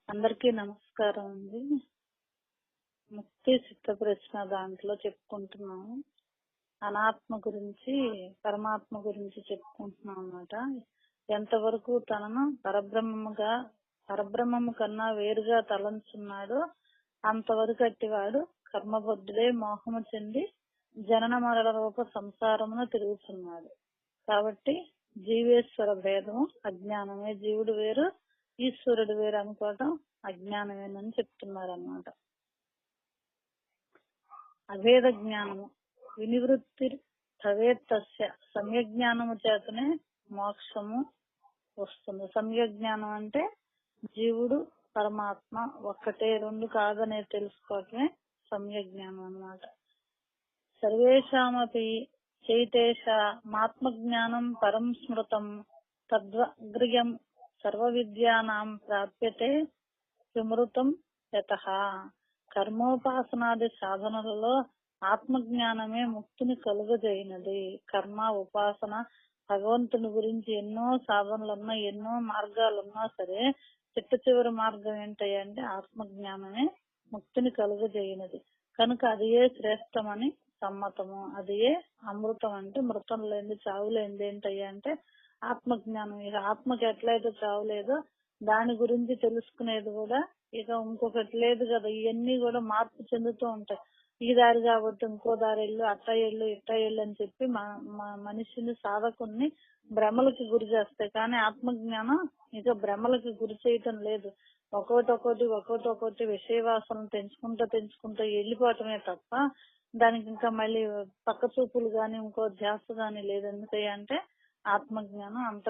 అందరికీ నమస్కారం అండి. ముక్తి చిత్త ప్రశ్న దాంట్లో చెప్పుకుంటున్నాము. అనాత్మ గురించి పరమాత్మ గురించి చెప్పుకుంటున్నాం అన్నమాట. ఎంతవరకు తనను పరబ్రహ్మము కన్నా వేరుగా తలంచున్నాడో అంతవరకు అట్టివాడు కర్మబద్ధుడే మోహము చెంది జనన మరణ రూప సంసారమును తిరుగుతున్నాడు. కాబట్టి జీవేశ్వర భేదము అజ్ఞానమే. జీవుడు వేరు, ఈశ్వరుడు వేరు అనుకోవటం అజ్ఞానమేనని చెప్తున్నారు అన్నమాట. అభేద జ్ఞానము వినివృత్తి భవేత్తస్య సమ్యజ్ఞానము చేతనే మోక్షము వస్తుంది. సమ్యజ్ఞానం అంటే జీవుడు పరమాత్మ ఒక్కటే, రెండు కాదనే తెలుసుకోవటమే సమ్యజ్ఞానం అన్నమాట. సర్వేషామపి చైతేష మాత్మజ్ఞానం పరం స్మృతం తద్వగ్ర్యం సర్వ విద్యానాం ప్రాప్యతే విమృతం యతః. కర్మోపాసనాది సాధనలలో ఆత్మజ్ఞానమే ముక్తిని కలుగజేయినది. కర్మ ఉపాసన భగవంతుని గురించి ఎన్నో సాధనలున్నా, ఎన్నో మార్గాలున్నా సరే చిట్ట చివరి మార్గం ఏంటంటే ఆత్మజ్ఞానమే ముక్తిని కలుగజేయినది. కనుక అదియే శ్రేష్టమని సమ్మతము. అదియే అమృతం అంటే మృతం లేనిది, చావు లేనిది ఏంటంటే ఆత్మజ్ఞానం. ఇక ఆత్మకి ఎట్లయితే చావు లేదో దాని గురించి తెలుసుకునేది కూడా ఇక ఇంకొకటి లేదు కదా. ఇవన్నీ కూడా మార్పు చెందుతూ ఉంటాయి. ఈ దారి కాబట్టి ఇంకో దారి వెళ్ళు, అట్ట ఎళ్ళు, ఇట్ట ఎళ్ళు అని చెప్పి మనిషిని సాధకుని భ్రమలకి గురి చేస్తాయి. కానీ ఆత్మజ్ఞానం ఇక భ్రమలకి గురి చేయటం లేదు. ఒక్కొక్కటి విషయవాసనలు తెంచుకుంటూ వెళ్ళిపోవటమే తప్ప దానికి ఇంకా మళ్ళీ పక్క చూపులు గాని ఇంకో ధ్యాస గాని లేదు. ఎందుకంటే ఆత్మజ్ఞానం అంత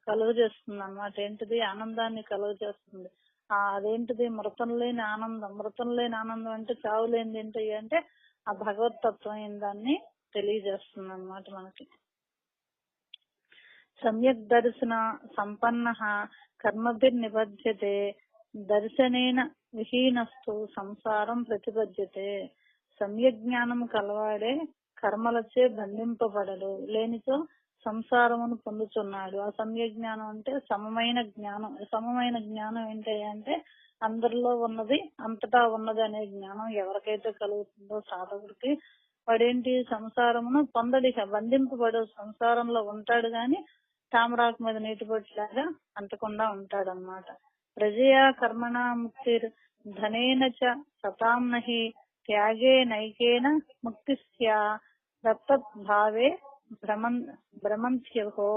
కలుగజేస్తుంది అన్నమాట. ఏంటిది? ఆనందాన్ని కలుగజేస్తుంది. అదేంటిది? మృతం లేని ఆనందం. మృతం లేని ఆనందం అంటే చావు లేనిది ఏంటి అంటే ఆ భగవతత్వం దాన్ని తెలియజేస్తుంది అన్నమాట మనకి. సమ్యక్ దర్శన సంపన్న కర్మభిర్నిబధ్యతే దర్శనేన విహీనస్తు సంసారం ప్రతిబధ్యతే. సమ్యక్ జ్ఞానము కలవాడే కర్మలచే బంధింపబడడు, లేనితో సంసారమును పొందుతున్నాడు. ఆ సమ్య జ్ఞానం అంటే సమమైన జ్ఞానం. సమమైన జ్ఞానం ఏంటంటే అందరిలో ఉన్నది, అంతటా ఉన్నది అనే జ్ఞానం ఎవరికైతే కలుగుతుందో సాధకుడికి వాడేంటి సంసారమును పొందడిక, బంధింపబడు. సంసారంలో ఉంటాడు గాని తామరాకు మీద నీటి బొట్టులాగా అంటకుండా ఉంటాడు అన్నమాట. ప్రజయా కర్మణ ముక్తిర్ ధనేన చ సతాం నహి త్యాగే నైకేన ముక్తిస్యా దత్తత్ భావే భ్రమంత్యహో.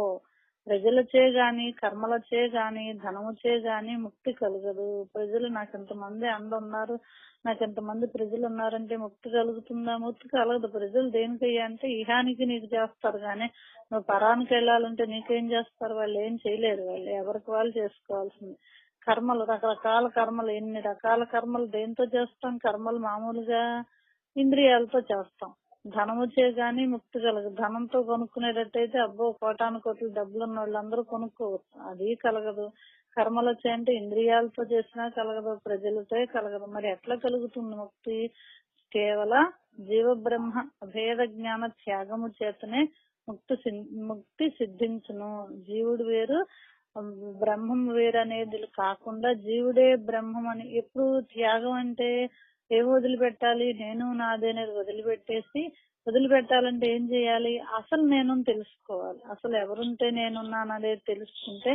ప్రజలచే గాని కర్మలచే గాని ధనముచే గాని ముక్తి కలగదు. ప్రజలు నాకెంతమంది ఉన్నారు, నాకెంతమంది ప్రజలు ఉన్నారంటే ముక్తి కలుగుతుందా? ముక్తి కలగదు. ప్రజలు దేనికయ్యా అంటే ఇహానికి నీకు చేస్తారు గానీ నువ్వు పరానికి వెళ్ళాలంటే నీకేం చేస్తారు? వాళ్ళు ఏం చేయలేరు. వాళ్ళు ఎవరికి వాళ్ళు చేసుకోవాల్సింది. కర్మలు రకరకాల కర్మలు, ఎన్ని రకాల కర్మలు దేంతో చేస్తాం? కర్మలు మామూలుగా ఇంద్రియాలతో చేస్తాం. ధనముచే గాని ముక్తి కలగదు. ధనంతో కొనుక్కునేటట్టయితే అబ్బో కోటాను కోట్లు డబ్బులు ఉన్న వాళ్ళందరూ కొనుక్కోవచ్చు, అది కలగదు. కర్మలొచ్చే అంటే ఇంద్రియాలతో చేసినా కలగదు, ప్రజలతో కలగదు. మరి ఎట్లా కలుగుతుంది ముక్తి? కేవల జీవబ్రహ్మ అభేద జ్ఞాన త్యాగము చేతనే ముక్తి సిద్ధించును. జీవుడు వేరు బ్రహ్మం వేరు అనేది కాకుండా జీవుడే బ్రహ్మం అని. ఎప్పుడు త్యాగం అంటే ఏం వదిలిపెట్టాలి? నేను నాదే అనేది వదిలిపెట్టాలంటే ఏం చేయాలి? అసలు నేను తెలుసుకోవాలి. అసలు ఎవరుంటే నేనున్నాననేది తెలుసుకుంటే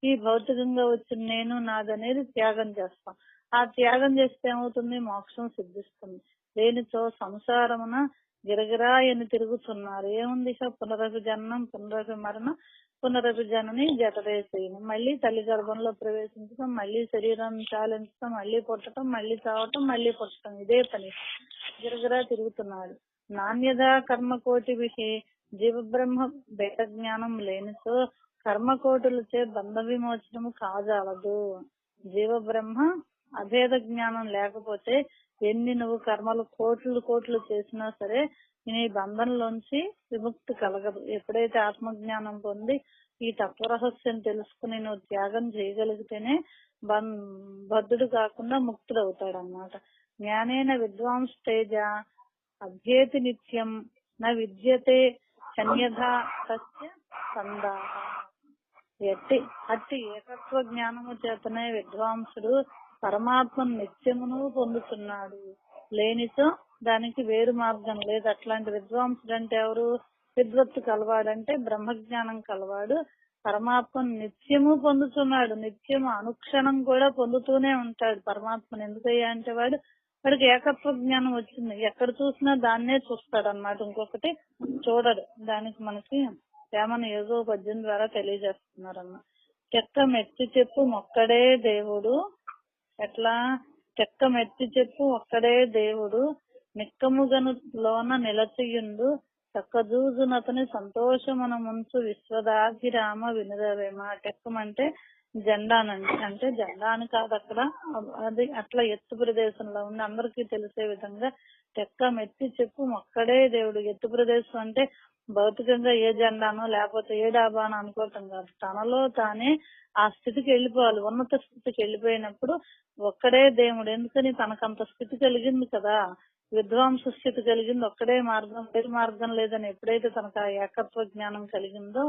ఈ భౌతికంగా వచ్చిన నేను నాదనేది త్యాగం చేస్తాం. ఆ త్యాగం చేస్తే ఏమవుతుంది? మోక్షం సిద్ధిస్తుంది. దేనితో? సంసారమున గిరగిరా అని తిరుగుతున్నారు. ఏముంది? పునరపి జననం, పునరపి మరణం, పునరపి జనని జఠరేసేయని. మళ్ళీ తల్లి గర్భంలో ప్రవేశించడం, మళ్ళీ శరీరం చాలించడం, మళ్ళీ పుట్టడం, మళ్ళీ చావటం, మళ్ళీ పుట్టడం, ఇదే పని. గిరగిరా తిరుగుతున్నాడు. నాణ్యత కర్మకోటి విషి జీవబ్రహ్మ భేద జ్ఞానం లేనితో కర్మకోటులచే బంధ విమోచనము కాజాలదు. జీవబ్రహ్మ అభేద జ్ఞానం లేకపోతే ఎన్ని నువ్వు కర్మలు కోట్లు చేసినా సరే నీ బంధంలోంచి విముక్తి కలగదు. ఎప్పుడైతే ఆత్మజ్ఞానం పొంది ఈ తత్వరహస్యం తెలుసుకుని నువ్వు త్యాగం చేయగలిగితేనే బద్ధుడు కాకుండా ముక్తుడవుతాడు అన్నమాట. జ్ఞానేన విద్వాంస్ తేజ అభ్యేతి నిత్యం న విద్యతే చన్యథా సత్య సందాహ. అట్టి ఏకత్వ జ్ఞానము చేతనే విద్వాంసుడు పరమాత్మను నిత్యమును పొందుతున్నాడు. లేనిచో దానికి వేరు మార్గం లేదు. అట్లాంటి విద్వాంసుడు అంటే ఎవరు? విద్వత్తు కలవాడంటే బ్రహ్మజ్ఞానం కలవాడు పరమాత్మను నిత్యము పొందుతున్నాడు. నిత్యము అనుక్షణం కూడా పొందుతూనే ఉంటాడు పరమాత్మను. ఎందుకయ్యా అంటే వాడికి ఏకత్వ జ్ఞానం వచ్చింది. ఎక్కడ చూసినా దాన్నే చూస్తాడు అన్నమాట, ఇంకొకటి చూడడు. దానికి మనకి వేమన ఏదో పద్యం ద్వారా తెలియజేస్తున్నారన్న. చెక్క మెచ్చి చెప్పు ఒక్కడే దేవుడు. ఎట్లా? చెక్క మెచ్చి చెప్పు ఒక్కడే దేవుడు, నిక్కముగను లోన నిలచియుండు, చక్కజూజునతని సంతోషమున ముంచు విశ్వదాభిరామ వినురవేమ. టెక్కం అంటే జెండానండి. అంటే జెండా అని కాదు అక్కడ, అది అట్లా ఎత్తు ప్రదేశంలో ఉంది. అందరికీ తెలిసే విధంగా టెక్క మెత్తి చెప్పు ఒక్కడే దేవుడు. ఎత్తు ప్రదేశం అంటే భౌతికంగా ఏ జెండానో లేకపోతే ఏ డాబానో అనుకోవటం కాదు. తనలో తానే ఆ స్థితికి వెళ్ళిపోవాలి. ఉన్నత స్థితికి వెళ్ళిపోయినప్పుడు ఒక్కడే దేవుడు. ఎందుకని? తనకంత స్థితి కలిగింది కదా, విద్వాంస స్థితి కలిగింది. ఒక్కడే మార్గం, వేరు మార్గం లేదని ఎప్పుడైతే తనకు ఆ ఏకత్వ జ్ఞానం కలిగిందో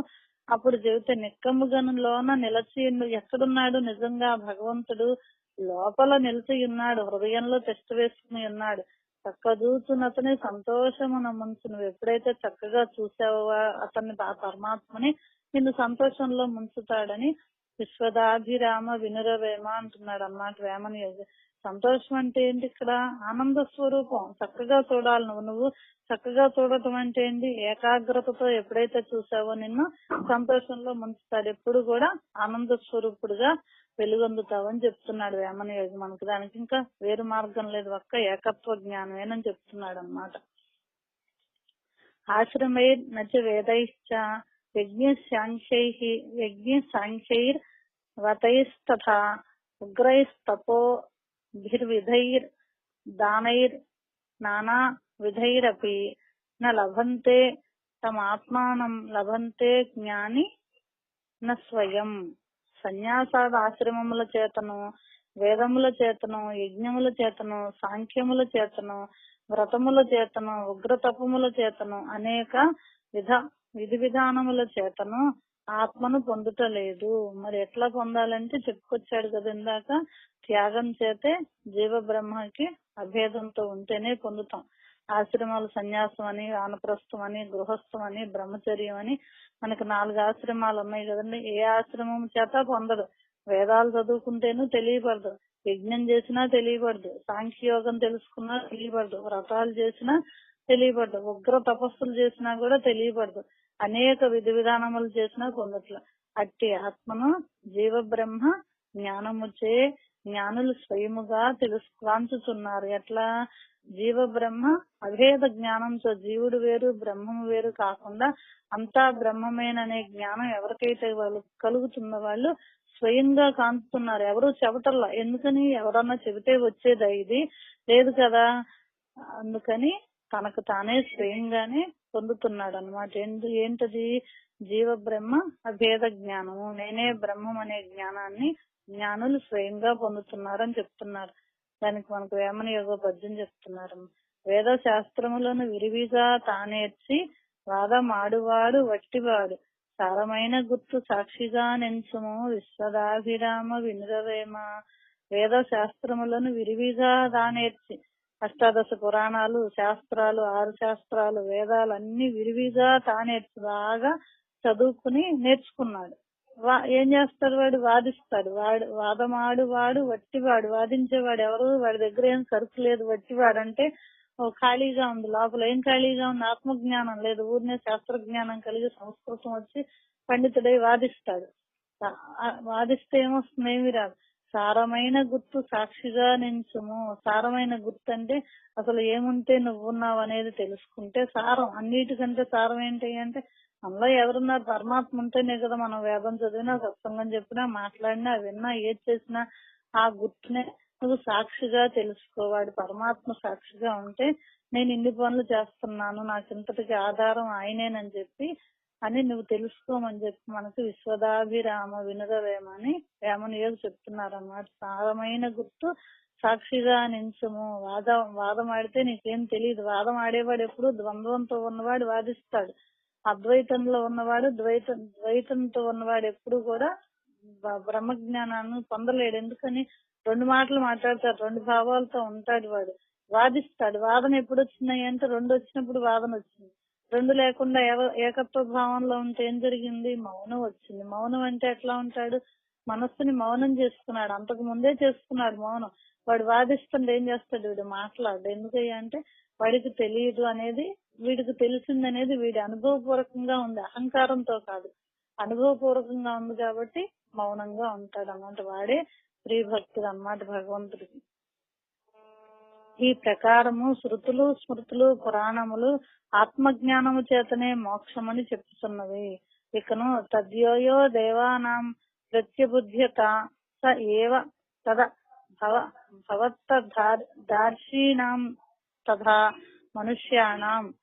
అప్పుడు చెబితే నిక్కముగనులోన నిలచి ఎక్కడున్నాడు? నిజంగా భగవంతుడు లోపల నిలిచి ఉన్నాడు, హృదయంలో టెస్ట్ వేసుకుని ఉన్నాడు. చక్క చూచునతని సంతోషమున ముంచు. నువ్వు ఎప్పుడైతే చక్కగా చూసావో అతన్ని, ఆ పరమాత్మని నిన్ను సంతోషంలో ముంచుతాడని విశ్వదాభిరామ వినురవేమ అంటున్నాడు అన్నమాట వేమన యోగి. సంతోషం అంటే ఏంటి? ఇక్కడ ఆనంద స్వరూపం. చక్కగా చూడాలి నువ్వు చక్కగా చూడటం అంటే ఏంటి? ఏకాగ్రతతో ఎప్పుడైతే చూసావో నిన్ను సంతోషంలో ముంచుతాడు. ఎప్పుడు కూడా ఆనంద స్వరూపుడుగా వెలుగొందుతావని చెప్తున్నాడు వేమన యోగి మనకి. దానికి ఇంకా వేరు మార్గం లేదు, ఒక్క ఏకత్వ జ్ఞానమేనని చెప్తున్నాడు అన్నమాట. ఆశ్రమై నచ వేదైశ్చ యజ్ఞ సాంఖ్యైర్ వతైస్తథా ఉగ్రైస్తపోభిర్విధైర్ దానైర్ నానా విధైరపి న లభంతే తమాత్మానం లభంతే జ్ఞాని న స్వయం. సన్యాసాద ఆశ్రమముల చేతను, వేదముల చేతను, యజ్ఞముల చేతను, సాంఖ్యముల చేతను, వ్రతముల చేతను, ఉగ్రతపముల చేతను, అనేక విధి విధానముల చేతను ఆత్మను పొందుటలేదు. మరి ఎట్లా పొందాలంటే చెప్పుకొచ్చాడు కదా ఇందాక, త్యాగం చేతే జీవ బ్రహ్మకి అభేదంతో ఉంటేనే పొందుతాం. ఆశ్రమాలు సన్యాసం అని, వానప్రస్థం అని, గృహస్థం అని, బ్రహ్మచర్యం అని మనకు 4 ఆశ్రమాలు ఉన్నాయి కదండి. ఏ ఆశ్రమం చేత పొందడు. వేదాలు చదువుకుంటేనూ తెలియబడదు, యజ్ఞం చేసినా తెలియబడదు, సాంఖ్యయోగం తెలుసుకున్నా తెలియబడదు, వ్రతాలు చేసినా తెలియబడదు, ఉగ్ర తపస్సులు చేసినా కూడా తెలియబడదు, అనేక విధి విధానములు చేసినా పొందట్ల. అట్టి ఆత్మను జీవ బ్రహ్మ జ్ఞానముచే జ్ఞానులు స్వయముగా తెలుసుకాంచుతున్నారు. ఎట్లా? జీవ బ్రహ్మ అభేద జ్ఞానంతో, జీవుడు వేరు బ్రహ్మము వేరు కాకుండా అంతా బ్రహ్మమేననే జ్ఞానం ఎవరికైతే వాళ్ళు కలుగుతుందో వాళ్ళు స్వయంగా కాంచుతున్నారు. ఎవరు చెబుతల్లా. ఎందుకని? ఎవరన్నా చెబితే వచ్చేదా? ఇది లేదు కదా. అందుకని తనకు తానే స్వయంగానే పొందుతున్నాడు అనమాట. ఏంటది? జీవ బ్రహ్మ అభేద జ్ఞానము, నేనే బ్రహ్మం అనే జ్ఞానాన్ని జ్ఞానులు స్వయంగా పొందుతున్నారని చెప్తున్నారు. దానికి మనకు వేమన యోగ పద్యం చెప్తున్నారు. వేద శాస్త్రములను విరివిగా తానేర్చి వాదమాడువాడు వట్టివాడు, సారమైన గుర్తు సాక్షిగా నెంచుము విశ్వదాభిరామ వినురవేమ. వేద శాస్త్రములను విరివిగా తానేర్చి, అష్టాదశ పురాణాలు, శాస్త్రాలు, 6 శాస్త్రాలు, వేదాలు అన్ని విరివిగా తానేర్చి బాగా చదువుకుని నేర్చుకున్నాడు. ఏం చేస్తాడు? వాడు వాదిస్తాడు. వాదమాడు వాడు వట్టివాడు. వాదించేవాడు ఎవరు? వాడి దగ్గర ఏం సరుకు లేదు. వట్టివాడు అంటే ఖాళీగా ఉంది, లోపల ఏం ఖాళీగా ఉంది? ఆత్మజ్ఞానం లేదు. ఊరినే శాస్త్ర జ్ఞానం కలిగి సంస్కృతం వచ్చి పండితుడై వాదిస్తాడు. వాదిస్తే ఏమొస్తుంది? ఏమి రాదు. సారమైన గుర్తు సాక్షిగా నించుము. సారమైన గుర్తు అంటే అసలు ఏముంటే నువ్వున్నావు అనేది తెలుసుకుంటే సారం. అన్నిటికంటే సారం ఏంటి అంటే అందులో ఎవరున్నారు? పరమాత్మ ఉంటేనే కదా మనం వేదం చదివినా, సత్సంగం చెప్పినా, మాట్లాడినా, విన్నా, ఏది చేసినా ఆ గుర్తునే నువ్వు సాక్షిగా తెలుసుకోవాడు. పరమాత్మ సాక్షిగా ఉంటే నేను ఇన్ని పనులు చేస్తున్నాను, నాకు ఇంతటికి ఆధారం ఆయనేనని చెప్పి అని నువ్వు తెలుసుకోమని చెప్పి మనకు విశ్వదాభిరామ వినురవేమని వేమన యోగి చెప్తున్నారు అన్నమాట. సారమైన గుర్తు సాక్షిగా నించుము. వాదం ఆడితే నీకేం తెలియదు. వాదం ఆడేవాడు ఎప్పుడు ద్వంద్వంతో ఉన్నవాడు వాదిస్తాడు. అద్వైతంలో ఉన్నవాడు ద్వైతంతో ఉన్నవాడు ఎప్పుడు కూడా బ్రహ్మ జ్ఞానాన్ని పొందలేడు. ఎందుకని? రెండు మాటలు మాట్లాడతాడు, రెండు భావాలతో ఉంటాడు. వాడు వాదిస్తాడు. వాదన ఎప్పుడు వచ్చినాయి అంటే రెండు వచ్చినప్పుడు వాదన వచ్చింది. రెండు లేకుండా ఏకత్వ భావంలో ఉంటే ఏం జరిగింది? మౌనం వచ్చింది. మౌనం అంటే ఎట్లా ఉంటాడు? మనస్సుని మౌనం చేసుకున్నాడు. అంతకు ముందే చేసుకున్నాడు మౌనం. వాడు వాదిస్తుంటే ఏం చేస్తాడు? వీడు మాట్లాడు. ఎందుకయ్యా అంటే వాడికి తెలియదు అనేది వీడికి తెలిసిందనేది వీడి అనుభవపూర్వకంగా ఉంది, అహంకారంతో కాదు, అనుభవపూర్వకంగా ఉంది కాబట్టి మౌనంగా ఉంటాడు అన్నమాట. వాడే స్త్రీ భక్తుడు అన్నమాట భగవంతుడికి. ఈ ప్రకారము శృతులు, స్మృతులు, పురాణములు ఆత్మజ్ఞానము చేతనే మోక్షమని చెప్తున్నవి. ఇకను తద్యోయో దేవానాం ప్రత్యబుద్ధ్యత స ఏవ తద భవత్తదార్శీనాం తథా మనుష్యాణం